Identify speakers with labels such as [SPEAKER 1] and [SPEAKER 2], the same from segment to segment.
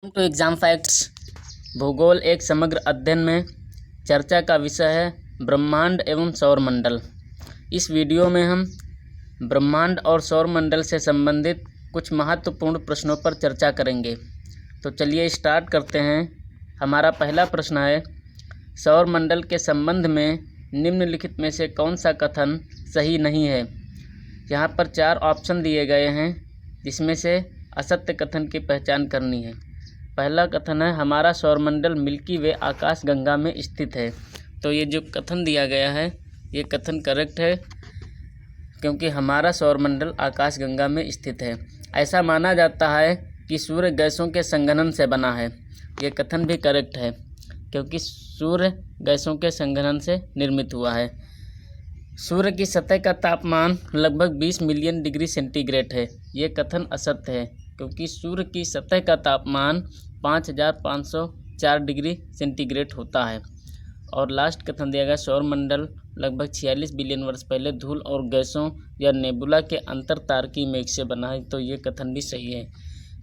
[SPEAKER 1] To exam facts. भूगोल एक समग्र अध्ययन में चर्चा का विषय है ब्रह्मांड एवं सौरमंडल। इस वीडियो में हम ब्रह्मांड और सौरमंडल से संबंधित कुछ महत्वपूर्ण प्रश्नों पर चर्चा करेंगे। तो चलिए स्टार्ट करते हैं। हमारा पहला प्रश्न है, सौरमंडल के संबंध में निम्नलिखित में से कौन सा कथन सही नहीं है। यहाँ पर 4 ऑप्शन दिए गए हैं, जिसमें से असत्य कथन की पहचान करनी है। पहला कथन है, हमारा सौरमंडल मिल्की वे आकाशगंगा में स्थित है। तो ये जो कथन दिया गया है ये कथन करेक्ट है, क्योंकि हमारा सौरमंडल आकाशगंगा में स्थित है। ऐसा माना जाता है कि सूर्य गैसों के संघनन से बना है। ये कथन भी करेक्ट है, क्योंकि सूर्य गैसों के संघनन से निर्मित हुआ है। सूर्य की सतह का तापमान लगभग 20 मिलियन डिग्री सेंटीग्रेड है। ये कथन असत्य है, क्योंकि सूर्य की सतह का तापमान 5504 डिग्री सेंटीग्रेड होता है। और लास्ट कथन दिया गया, सौरमंडल लगभग 46 बिलियन वर्ष पहले धूल और गैसों या नेबुला के अंतरतारकीय मेघ से बना है। तो ये कथन भी सही है।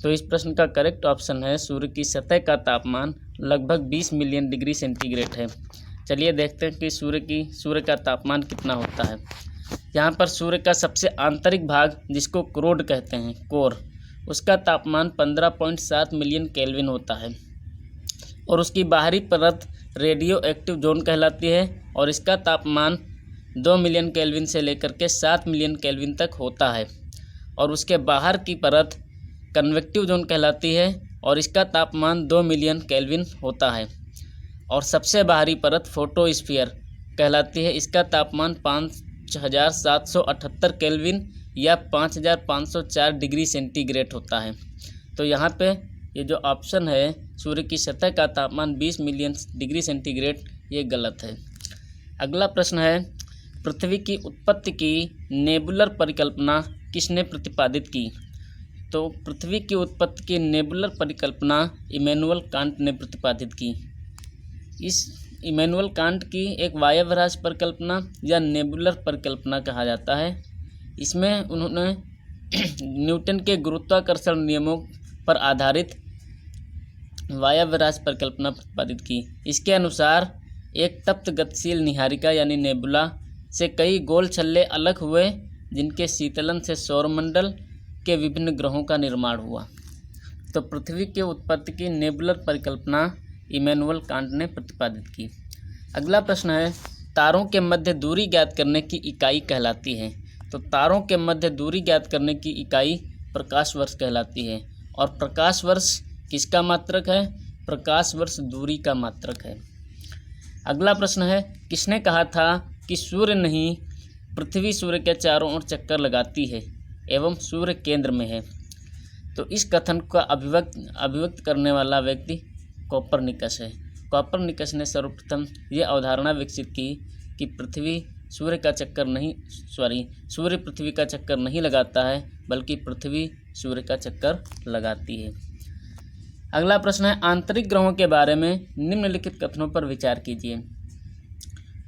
[SPEAKER 1] तो इस प्रश्न का करेक्ट ऑप्शन है, सूर्य की सतह का तापमान लगभग 20 मिलियन डिग्री सेंटीग्रेड है। चलिए देखते हैं कि सूर्य का तापमान कितना होता है। यहाँ पर सूर्य का सबसे आंतरिक भाग, जिसको क्रोड कहते हैं, कोर, उसका तापमान 15.7 मिलियन केल्विन होता है। और उसकी बाहरी परत रेडियो एक्टिव जोन कहलाती है, और इसका तापमान 2 मिलियन केल्विन से लेकर के 7 मिलियन केल्विन तक होता है। और उसके बाहर की परत कन्वेक्टिव जोन कहलाती है, और इसका तापमान 2 मिलियन केल्विन होता है। और सबसे बाहरी परत फोटोस्फीयर कहलाती है, इसका तापमान 5778 केल्विन या 5504 डिग्री सेंटीग्रेड होता है। तो यहाँ पे ये जो ऑप्शन है, सूर्य की सतह का तापमान 20 मिलियन डिग्री सेंटीग्रेड, ये गलत है। अगला प्रश्न है, पृथ्वी की उत्पत्ति की नेबुलर परिकल्पना किसने प्रतिपादित की। तो पृथ्वी की उत्पत्ति की नेबुलर परिकल्पना इमैनुअल कांट ने प्रतिपादित की। इस इमैनुअल कांट की एक वायव्यराज परिकल्पना या नेबुलर परिकल्पना कहा जाता है। इसमें उन्होंने न्यूटन के गुरुत्वाकर्षण नियमों पर आधारित वायव्यराज परिकल्पना प्रतिपादित की। इसके अनुसार एक तप्त गतिशील निहारिका यानी नेबुला से कई गोल छल्ले अलग हुए, जिनके शीतलन से सौरमंडल के विभिन्न ग्रहों का निर्माण हुआ। तो पृथ्वी के उत्पत्ति की नेबुलर परिकल्पना इमैनुअल कांट ने प्रतिपादित की। अगला प्रश्न है, तारों के मध्य दूरी ज्ञात करने की इकाई कहलाती है। तो तारों के मध्य दूरी ज्ञात करने की इकाई प्रकाश वर्ष कहलाती है। और प्रकाश वर्ष किसका मात्रक है? प्रकाश वर्ष दूरी का मात्रक है। अगला प्रश्न है, किसने कहा था कि सूर्य नहीं पृथ्वी सूर्य के चारों ओर चक्कर लगाती है एवं सूर्य केंद्र में है। तो इस कथन का अभिव्यक्त करने वाला व्यक्ति कोपरनिकस है। कोपरनिकस ने सर्वप्रथम ये अवधारणा विकसित की कि सूर्य पृथ्वी का चक्कर नहीं लगाता है, बल्कि पृथ्वी सूर्य का चक्कर लगाती है। अगला प्रश्न है, आंतरिक ग्रहों के बारे में निम्नलिखित कथनों पर विचार कीजिए।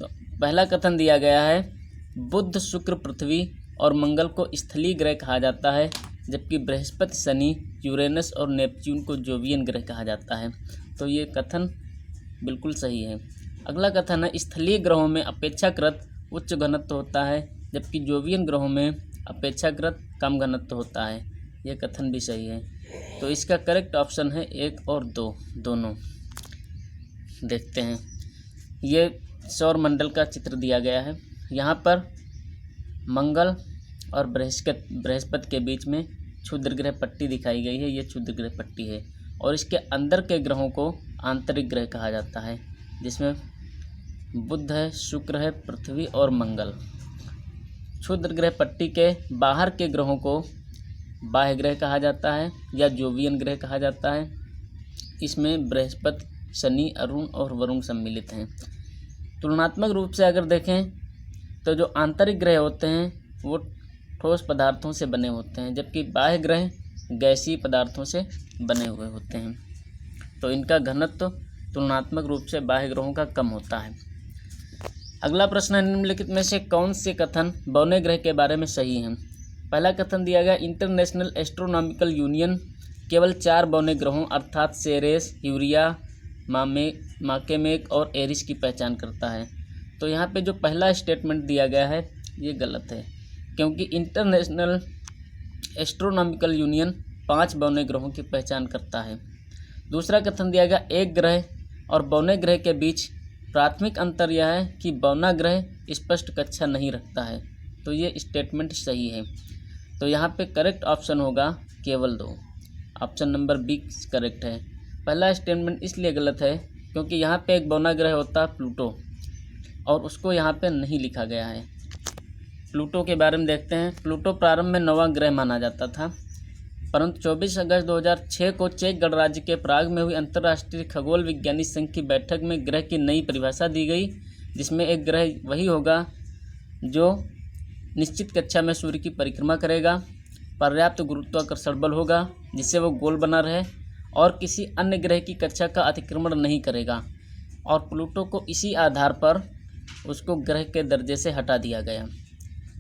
[SPEAKER 1] तो पहला कथन दिया गया है, बुध, शुक्र, पृथ्वी और मंगल को स्थलीय ग्रह कहा जाता है, जबकि बृहस्पति, शनि, यूरेनस और नेपच्यून को जोवियन ग्रह कहा जाता है। तो ये कथन बिल्कुल सही है। अगला कथन है, स्थलीय ग्रहों में अपेक्षाकृत उच्च घनत्व होता है, जबकि जोवियन ग्रहों में अपेक्षाकृत कम घनत्व होता है। ये कथन भी सही है। तो इसका करेक्ट ऑप्शन है 1 और 2 दोनों। देखते हैं, ये सौरमंडल का चित्र दिया गया है। यहाँ पर मंगल और बृहस्पति के बीच में क्षुद्र ग्रह पट्टी दिखाई गई है। ये क्षुद्र ग्रह पट्टी है, और इसके अंदर के ग्रहों को आंतरिक ग्रह कहा जाता है, जिसमें बुध है, शुक्र है, पृथ्वी और मंगल। क्षुद्र ग्रह पट्टी के बाहर के ग्रहों को बाह्य ग्रह कहा जाता है या जोवियन ग्रह कहा जाता है। इसमें बृहस्पति, शनि, अरुण और वरुण सम्मिलित हैं। तुलनात्मक रूप से अगर देखें तो जो आंतरिक ग्रह होते हैं वो ठोस पदार्थों से बने होते हैं, जबकि बाह्य ग्रह गैसीय पदार्थों से बने हुए होते हैं। तो इनका घनत्व तुलनात्मक रूप से बाह्य ग्रहों का कम होता है। अगला प्रश्न है, निम्नलिखित में से कौन से कथन बौने ग्रह के बारे में सही हैं। पहला कथन दिया गया, इंटरनेशनल एस्ट्रोनॉमिकल यूनियन केवल 4 बौने ग्रहों अर्थात सेरेस, यूरिया, माकेमेक और एरिस की पहचान करता है। तो यहाँ पे जो पहला स्टेटमेंट दिया गया है ये गलत है, क्योंकि इंटरनेशनल एस्ट्रोनॉमिकल यूनियन 5 बौने ग्रहों की पहचान करता है। दूसरा कथन दिया गया, एक ग्रह और बौने ग्रह के बीच प्राथमिक अंतर यह है कि बौना ग्रह स्पष्ट कक्षा नहीं रखता है। तो ये स्टेटमेंट सही है। तो यहाँ पे करेक्ट ऑप्शन होगा केवल 2, ऑप्शन नंबर बी करेक्ट है। पहला स्टेटमेंट इसलिए गलत है क्योंकि यहाँ पे एक बौना ग्रह होता है प्लूटो, और उसको यहाँ पे नहीं लिखा गया है। प्लूटो के बारे में देखते हैं। प्लूटो प्रारंभ में 9वां ग्रह माना जाता था, परंतु 24 अगस्त 2006 को चेक गणराज्य के प्राग में हुई अंतर्राष्ट्रीय खगोल विज्ञानी संघ की बैठक में ग्रह की नई परिभाषा दी गई, जिसमें एक ग्रह वही होगा जो निश्चित कक्षा में सूर्य की परिक्रमा करेगा, पर्याप्त गुरुत्वाकर्षण बल होगा जिससे वो गोल बना रहे, और किसी अन्य ग्रह की कक्षा का अतिक्रमण नहीं करेगा। और प्लूटो को इसी आधार पर उसको ग्रह के दर्जे से हटा दिया गया,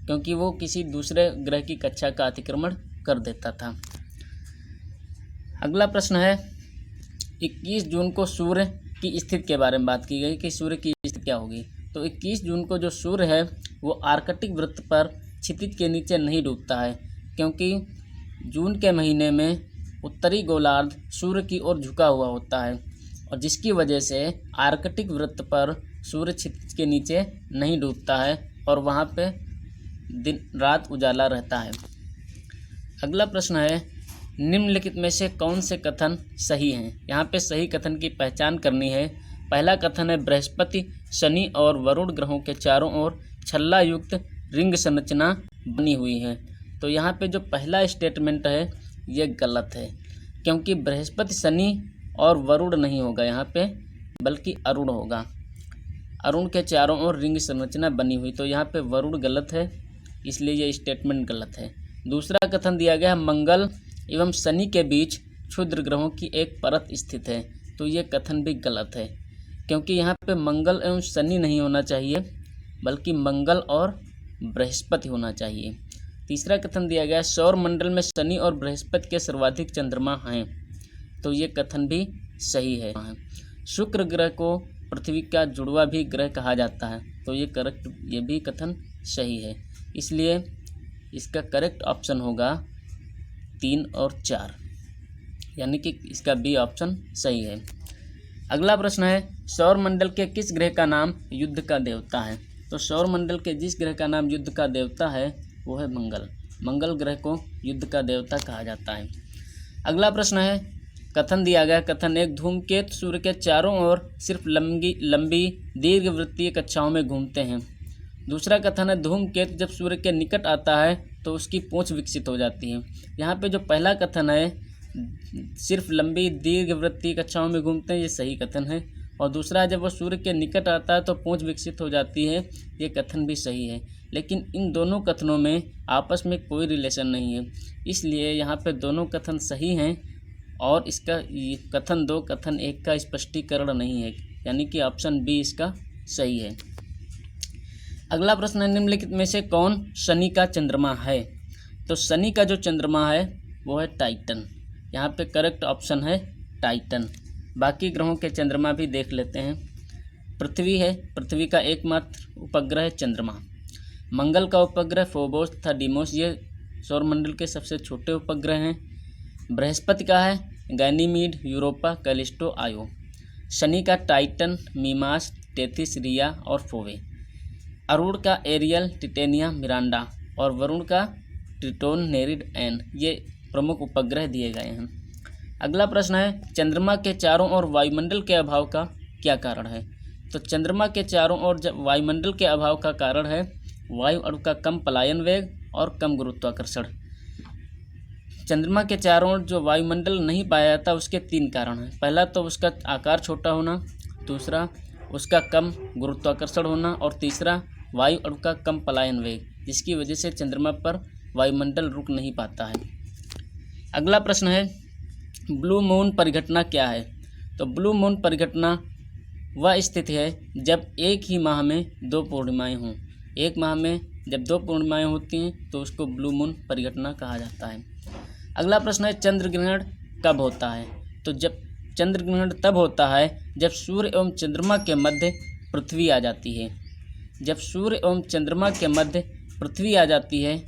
[SPEAKER 1] क्योंकि वो किसी दूसरे ग्रह की कक्षा का अतिक्रमण कर देता था। अगला प्रश्न है, 21 जून को सूर्य की स्थिति के बारे में बात की गई कि सूर्य की स्थिति क्या होगी। तो 21 जून को जो सूर्य है वो आर्कटिक वृत्त पर क्षितिज के नीचे नहीं डूबता है, क्योंकि जून के महीने में उत्तरी गोलार्ध सूर्य की ओर झुका हुआ होता है, और जिसकी वजह से आर्कटिक वृत्त पर सूर्य क्षितिज के नीचे नहीं डूबता है और वहाँ पे दिन रात उजाला रहता है। अगला प्रश्न है, निम्नलिखित में से कौन से कथन सही हैं। यहाँ पे सही कथन की पहचान करनी है। पहला कथन है, बृहस्पति, शनि और वरुण ग्रहों के चारों ओर छल्ला युक्त रिंग संरचना बनी हुई है। तो यहाँ पे जो पहला स्टेटमेंट है ये गलत है, क्योंकि बृहस्पति, शनि और वरुण नहीं होगा यहाँ पे, बल्कि अरुण होगा। अरुण के चारों ओर रिंग संरचना बनी हुई, तो यहाँ पे वरुण गलत है, इसलिए ये स्टेटमेंट गलत है। दूसरा कथन दिया गया है, मंगल एवं शनि के बीच क्षुद्र ग्रहों की एक परत स्थित है। तो ये कथन भी गलत है, क्योंकि यहाँ पे मंगल एवं शनि नहीं होना चाहिए, बल्कि मंगल और बृहस्पति होना चाहिए। तीसरा कथन दिया गया है, सौर मंडल में शनि और बृहस्पति के सर्वाधिक चंद्रमा हैं। तो ये कथन भी सही है। शुक्र ग्रह को पृथ्वी का जुड़वा भी ग्रह कहा जाता है। तो ये करेक्ट, ये भी कथन सही है, इसलिए इसका करेक्ट ऑप्शन होगा 3 और 4, यानी कि इसका बी ऑप्शन सही है। अगला प्रश्न है, सौर मंडल के किस ग्रह का नाम युद्ध का देवता है। तो सौर मंडल के जिस ग्रह का नाम युद्ध का देवता है वो है मंगल। मंगल ग्रह को युद्ध का देवता कहा जाता है। अगला प्रश्न है, कथन दिया गया, कथन 1, धूमकेतु सूर्य के चारों ओर सिर्फ लंबी दीर्घवृत्तीय कक्षाओं में घूमते हैं। दूसरा कथन है, धूमकेतु जब सूर्य के निकट आता है तो उसकी पूंछ विकसित हो जाती है। यहाँ पे जो पहला कथन है, सिर्फ लंबी दीर्घवृत्तीय कक्षाओं में घूमते हैं, ये सही कथन है। और दूसरा, जब वो सूर्य के निकट आता है तो पूंछ विकसित हो जाती है, ये कथन भी सही है। लेकिन इन दोनों कथनों में आपस में कोई रिलेशन नहीं है, इसलिए यहाँ पे दोनों कथन सही हैं, और इसका कथन 2 कथन 1 का स्पष्टीकरण नहीं है, यानी कि ऑप्शन बी इसका सही है। अगला प्रश्न है, निम्नलिखित में से कौन शनि का चंद्रमा है। तो शनि का जो चंद्रमा है वो है टाइटन। यहाँ पे करेक्ट ऑप्शन है टाइटन। बाकी ग्रहों के चंद्रमा भी देख लेते हैं। पृथ्वी है, पृथ्वी का एकमात्र उपग्रह है चंद्रमा। मंगल का उपग्रह फोबोस तथा डीमोस, ये सौरमंडल के सबसे छोटे उपग्रह हैं। बृहस्पति का है गैनीमीड, यूरोपा, कैलिस्टो, आयो। शनि का टाइटन, मीमास, टेथिस, रिया और फोवे। अरुण का एरियल, टिटेनिया, मिरांडा, और वरुण का ट्रिटोन, नेरिड, एन, ये प्रमुख उपग्रह दिए गए हैं। अगला प्रश्न है, चंद्रमा के चारों ओर वायुमंडल के अभाव का क्या कारण है। तो चंद्रमा के चारों ओर वायुमंडल के अभाव का कारण है वायु अणु का कम पलायन वेग और कम गुरुत्वाकर्षण। चंद्रमा के चारों ओर जो वायुमंडल नहीं पाया जाता उसके 3 कारण हैं। पहला तो उसका आकार छोटा होना, दूसरा उसका कम गुरुत्वाकर्षण होना, और तीसरा वायु अणु का कम पलायन वेग, जिसकी वजह से चंद्रमा पर वायुमंडल रुक नहीं पाता है। अगला प्रश्न है, ब्लू मून परिघटना क्या है। तो ब्लू मून परिघटना वह स्थिति है जब एक ही माह में 2 पूर्णिमाएँ हों। एक माह में जब 2 पूर्णिमाएँ होती हैं तो उसको ब्लू मून परिघटना कहा जाता है। अगला प्रश्न है, चंद्र ग्रहण कब होता है? तो जब चंद्र ग्रहण तब होता है जब सूर्य एवं चंद्रमा के मध्य पृथ्वी आ जाती है। जब सूर्य एवं चंद्रमा के मध्य पृथ्वी आ जाती है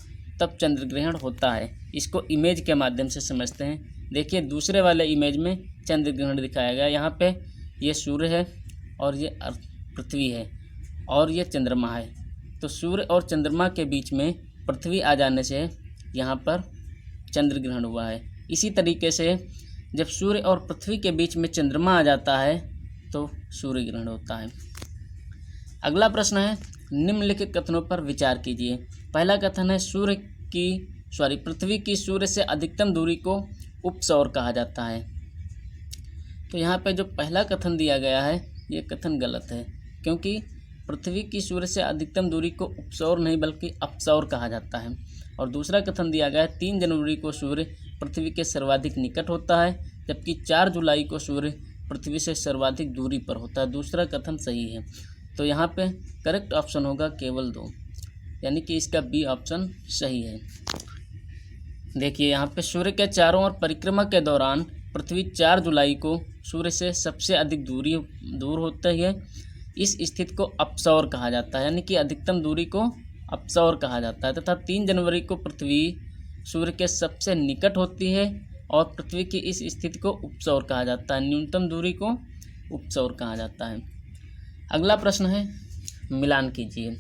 [SPEAKER 1] तब चंद्र ग्रहण होता है। इसको इमेज के माध्यम से समझते हैं। देखिए दूसरे वाले इमेज में चंद्र ग्रहण दिखाया गया। यहाँ पे ये सूर्य है और ये पृथ्वी है और ये चंद्रमा है। तो सूर्य और चंद्रमा के बीच में पृथ्वी आ जाने से यहाँ पर चंद्र ग्रहण हुआ है। इसी तरीके से जब सूर्य और पृथ्वी के बीच में चंद्रमा आ जाता है तो सूर्य ग्रहण होता है। अगला प्रश्न है, निम्नलिखित कथनों पर विचार कीजिए। पहला कथन है पृथ्वी की सूर्य से अधिकतम दूरी को उपसौर कहा जाता है। तो यहाँ पे जो पहला कथन दिया गया है ये कथन गलत है, क्योंकि पृथ्वी की सूर्य से अधिकतम दूरी को उपसौर नहीं बल्कि अपसौर कहा जाता है। और दूसरा कथन दिया गया है 3 जनवरी को सूर्य पृथ्वी के सर्वाधिक निकट होता है, जबकि 4 जुलाई को सूर्य पृथ्वी से सर्वाधिक दूरी पर होता है। दूसरा कथन सही है। तो यहाँ पे करेक्ट ऑप्शन होगा केवल 2, यानी कि इसका बी ऑप्शन सही है। देखिए यहाँ पे सूर्य के चारों ओर परिक्रमा के दौरान पृथ्वी 4 जुलाई को सूर्य से सबसे अधिक दूर होती है। इस स्थिति को अपसौर कहा जाता है, यानी कि अधिकतम दूरी को अपसौर कहा जाता है। तथा 3 जनवरी को पृथ्वी सूर्य के सबसे निकट होती है और पृथ्वी की इस स्थिति को उपसौर कहा जाता है। न्यूनतम दूरी को उपसौर कहा जाता है। अगला प्रश्न है, मिलान कीजिए।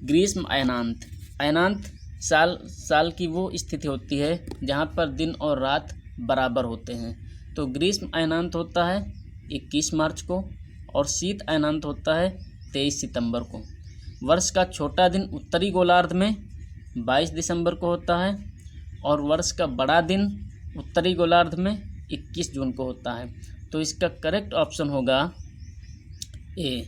[SPEAKER 1] ग्रीष्म अयनांत। अयनांत साल की वो स्थिति होती है जहाँ पर दिन और रात बराबर होते हैं। तो ग्रीष्म अयनांत होता है 21 मार्च को और शीत अयनांत होता है 23 सितंबर को। वर्ष का छोटा दिन उत्तरी गोलार्ध में 22 दिसंबर को होता है और वर्ष का बड़ा दिन उत्तरी गोलार्ध में 21 जून को होता है। तो इसका करेक्ट ऑप्शन होगा ए,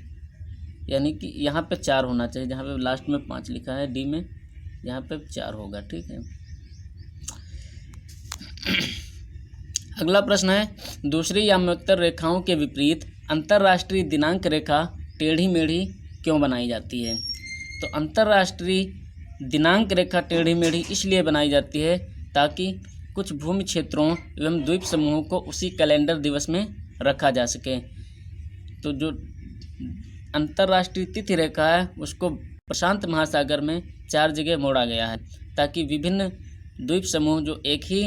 [SPEAKER 1] यानी कि यहाँ पे 4 होना चाहिए, जहाँ पे लास्ट में 5 लिखा है डी में, यहाँ पे 4 होगा। ठीक है। अगला प्रश्न है, दूसरी याम्योत्तर रेखाओं के विपरीत अंतर्राष्ट्रीय दिनांक रेखा टेढ़ी मेढ़ी क्यों बनाई जाती है? तो अंतर्राष्ट्रीय दिनांक रेखा टेढ़ी मेढ़ी इसलिए बनाई जाती है ताकि कुछ भूमि क्षेत्रों एवं द्वीप समूहों को उसी कैलेंडर दिवस में रखा जा सके। तो जो अंतर्राष्ट्रीय तिथि रेखा है उसको प्रशांत महासागर में 4 जगह मोड़ा गया है ताकि विभिन्न द्वीप समूह जो एक ही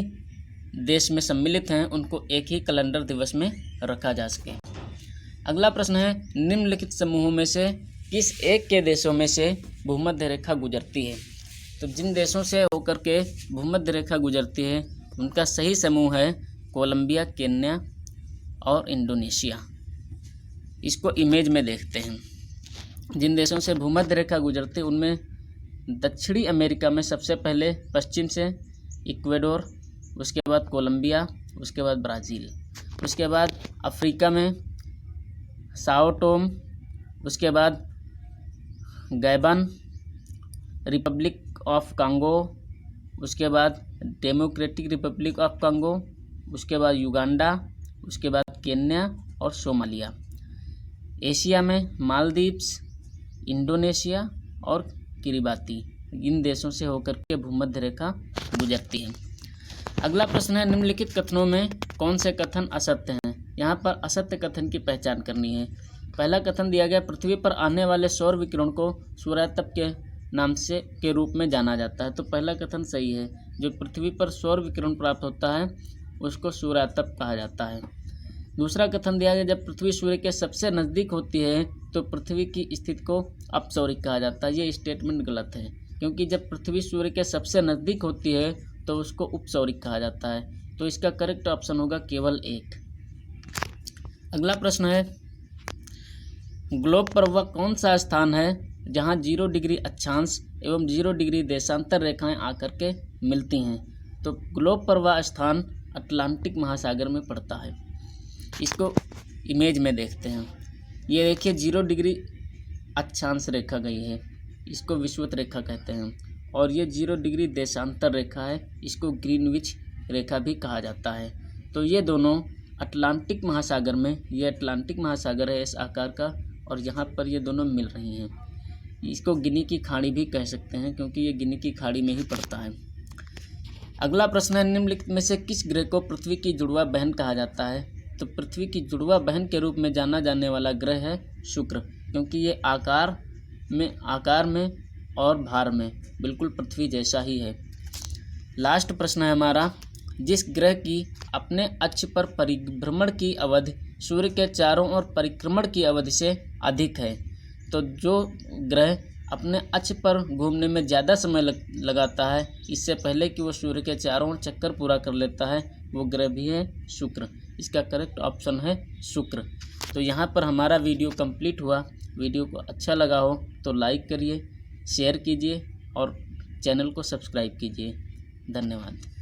[SPEAKER 1] देश में सम्मिलित हैं उनको एक ही कैलेंडर दिवस में रखा जा सके। अगला प्रश्न है, निम्नलिखित समूहों में से किस एक के देशों में से भूमध्य रेखा गुजरती है? तो जिन देशों से होकर के भूमध्य रेखा गुजरती है उनका सही समूह है कोलंबिया, केन्या और इंडोनेशिया। इसको इमेज में देखते हैं। जिन देशों से भूमध्य रेखा गुजरती है उनमें दक्षिणी अमेरिका में सबसे पहले पश्चिम से इक्वेडोर, उसके बाद कोलंबिया, उसके बाद ब्राज़ील, उसके बाद अफ्रीका में साओ टोम, उसके बाद गैबन, रिपब्लिक ऑफ कांगो, उसके बाद डेमोक्रेटिक रिपब्लिक ऑफ कांगो, उसके बाद युगांडा, उसके बाद केन्या और सोमालिया। एशिया में मालदीव्स, इंडोनेशिया और किरिबाती, इन देशों से होकर के भूमध्य रेखा गुजरती है। अगला प्रश्न है, निम्नलिखित कथनों में कौन से कथन असत्य हैं? यहाँ पर असत्य कथन की पहचान करनी है। पहला कथन दिया गया, पृथ्वी पर आने वाले सौर विकिरण को सूर्यातप के नाम से के रूप में जाना जाता है। तो पहला कथन सही है। जो पृथ्वी पर सौर विकिरण प्राप्त होता है उसको सूर्यातप कहा जाता है। दूसरा कथन दिया गया, जब पृथ्वी सूर्य के सबसे नज़दीक होती है तो पृथ्वी की स्थिति को अपसौरिक कहा जाता है। ये स्टेटमेंट गलत है, क्योंकि जब पृथ्वी सूर्य के सबसे नज़दीक होती है तो उसको उपसौरिक कहा जाता है। तो इसका करेक्ट ऑप्शन होगा केवल 1। अगला प्रश्न है, ग्लोब पर वह कौन सा स्थान है जहां 0 डिग्री अक्षांश एवं 0 डिग्री देशांतर रेखाएं आकर के मिलती हैं? तो ग्लोब पर वह स्थान अटलांटिक महासागर में पड़ता है। इसको इमेज में देखते हैं। ये देखिए 0 डिग्री अक्षांश रेखा गई है, इसको विषुवत रेखा कहते हैं। और ये 0 डिग्री देशांतर रेखा है, इसको ग्रीनविच रेखा भी कहा जाता है। तो ये दोनों अटलांटिक महासागर में, ये अटलांटिक महासागर है इस आकार का, और यहाँ पर ये दोनों मिल रही हैं। इसको गिनी की खाड़ी भी कह सकते हैं, क्योंकि ये गिनी की खाड़ी में ही पड़ता है। अगला प्रश्न है, निम्नलिखित में से किस ग्रह को पृथ्वी की जुड़वा बहन कहा जाता है? तो पृथ्वी की जुड़वा बहन के रूप में जाना जाने वाला ग्रह है शुक्र, क्योंकि ये आकार में और भार में बिल्कुल पृथ्वी जैसा ही है। लास्ट प्रश्न है हमारा, जिस ग्रह की अपने अक्ष पर परिभ्रमण की अवधि सूर्य के चारों ओर परिक्रमण की अवधि से अधिक है। तो जो ग्रह अपने अक्ष पर घूमने में ज़्यादा समय लगाता है, इससे पहले कि वो सूर्य के चारों ओर चक्कर पूरा कर लेता है, वो ग्रह भी है शुक्र। इसका करेक्ट ऑप्शन है शुक्र। तो यहाँ पर हमारा वीडियो कंप्लीट हुआ। वीडियो को अच्छा लगा हो तो लाइक करिए, शेयर कीजिए और चैनल को सब्सक्राइब कीजिए। धन्यवाद।